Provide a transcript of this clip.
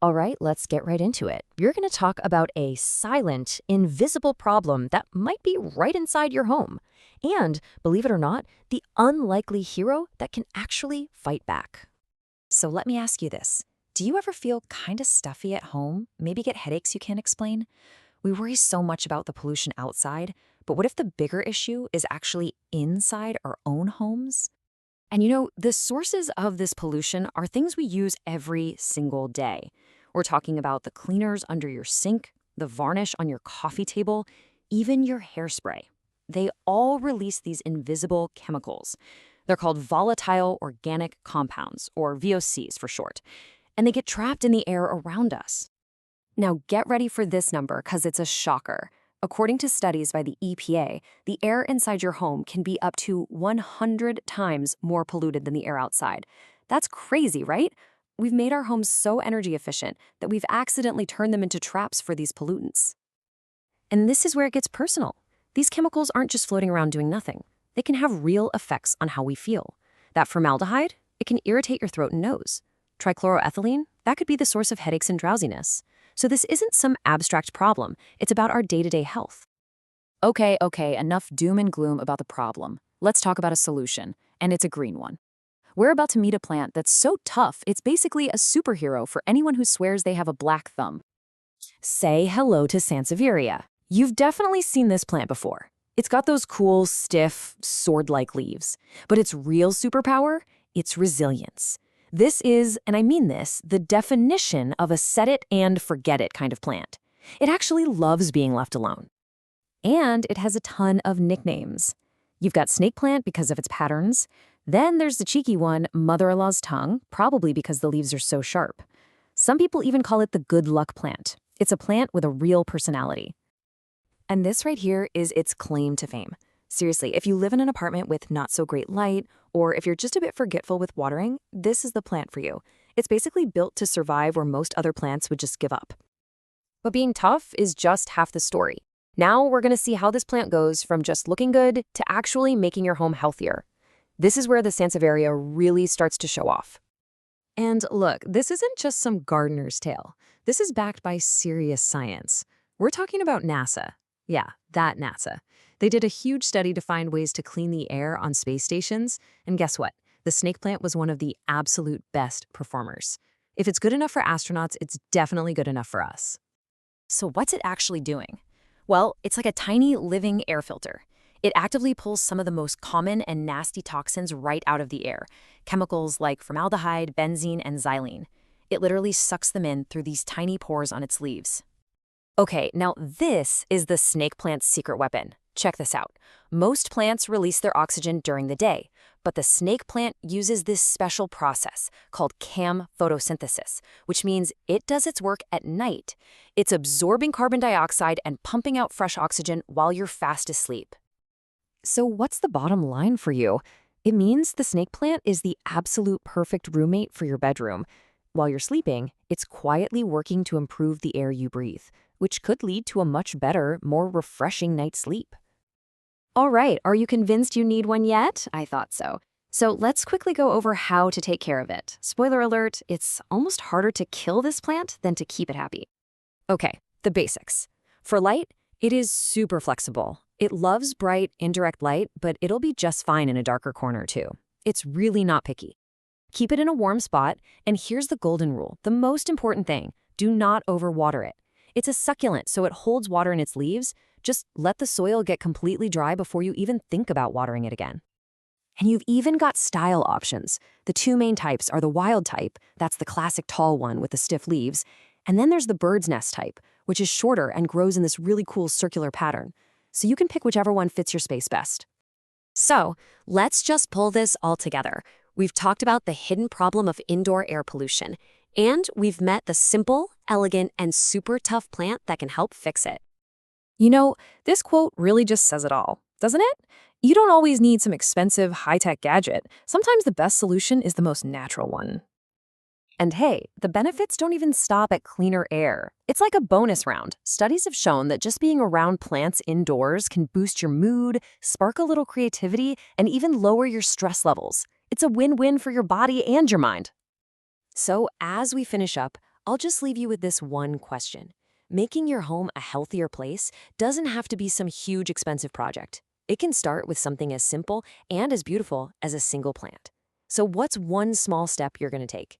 All right, let's get right into it. You're going to talk about a silent, invisible problem that might be right inside your home. And, believe it or not, the unlikely hero that can actually fight back. So let me ask you this. Do you ever feel kind of stuffy at home? Maybe get headaches you can't explain? We worry so much about the pollution outside, but what if the bigger issue is actually inside our own homes? And the sources of this pollution are things we use every single day. We're talking about the cleaners under your sink, the varnish on your coffee table, even your hairspray. They all release these invisible chemicals. They're called volatile organic compounds, or VOCs for short, and they get trapped in the air around us. Now get ready for this number because it's a shocker. According to studies by the EPA, the air inside your home can be up to 100 times more polluted than the air outside. That's crazy, right? We've made our homes so energy efficient that we've accidentally turned them into traps for these pollutants. And this is where it gets personal. These chemicals aren't just floating around doing nothing. They can have real effects on how we feel. That formaldehyde, it can irritate your throat and nose. Trichloroethylene, that could be the source of headaches and drowsiness. So this isn't some abstract problem. It's about our day-to-day health. Okay, enough doom and gloom about the problem. Let's talk about a solution, and it's a green one. We're about to meet a plant that's so tough, it's basically a superhero for anyone who swears they have a black thumb. Say hello to Sansevieria. You've definitely seen this plant before. It's got those cool, stiff, sword-like leaves. But its real superpower? It's resilience. This is, and I mean this, the definition of a set-it-and-forget-it kind of plant. It actually loves being left alone. And it has a ton of nicknames. You've got snake plant because of its patterns. Then there's the cheeky one, mother-in-law's tongue, probably because the leaves are so sharp. Some people even call it the good luck plant. It's a plant with a real personality. And this right here is its claim to fame. Seriously, if you live in an apartment with not so great light, or if you're just a bit forgetful with watering, this is the plant for you. It's basically built to survive where most other plants would just give up. But being tough is just half the story. Now we're going to see how this plant goes from just looking good to actually making your home healthier. This is where the Sansevieria really starts to show off. And look, this isn't just some gardener's tale. This is backed by serious science. We're talking about NASA. Yeah, that NASA. They did a huge study to find ways to clean the air on space stations, and guess what? The snake plant was one of the absolute best performers. If it's good enough for astronauts, it's definitely good enough for us. So what's it actually doing? Well, it's like a tiny living air filter. It actively pulls some of the most common and nasty toxins right out of the air, chemicals like formaldehyde, benzene, and xylene. It literally sucks them in through these tiny pores on its leaves. Okay, now this is the snake plant's secret weapon. Check this out. Most plants release their oxygen during the day, but the snake plant uses this special process called CAM photosynthesis, which means it does its work at night. It's absorbing carbon dioxide and pumping out fresh oxygen while you're fast asleep. So what's the bottom line for you? It means the snake plant is the absolute perfect roommate for your bedroom. While you're sleeping, it's quietly working to improve the air you breathe, which could lead to a much better, more refreshing night's sleep. All right, are you convinced you need one yet? I thought so. So let's quickly go over how to take care of it. Spoiler alert, it's almost harder to kill this plant than to keep it happy. Okay, the basics. For light, it is super flexible. It loves bright, indirect light, but it'll be just fine in a darker corner too. It's really not picky. Keep it in a warm spot, and here's the golden rule, the most important thing, do not overwater it. It's a succulent, so it holds water in its leaves. Just let the soil get completely dry before you even think about watering it again. And you've even got style options. The two main types are the wild type, that's the classic tall one with the stiff leaves, and then there's the bird's nest type, which is shorter and grows in this really cool circular pattern. So you can pick whichever one fits your space best. So let's just pull this all together. We've talked about the hidden problem of indoor air pollution, and we've met the simple, elegant, and super tough plant that can help fix it. This quote really just says it all, doesn't it? You don't always need some expensive, high-tech gadget. Sometimes the best solution is the most natural one. And hey, the benefits don't even stop at cleaner air. It's like a bonus round. Studies have shown that just being around plants indoors can boost your mood, spark a little creativity, and even lower your stress levels. It's a win-win for your body and your mind. So as we finish up, I'll just leave you with this one question. Making your home a healthier place doesn't have to be some huge expensive project. It can start with something as simple and as beautiful as a single plant. So what's one small step you're going to take?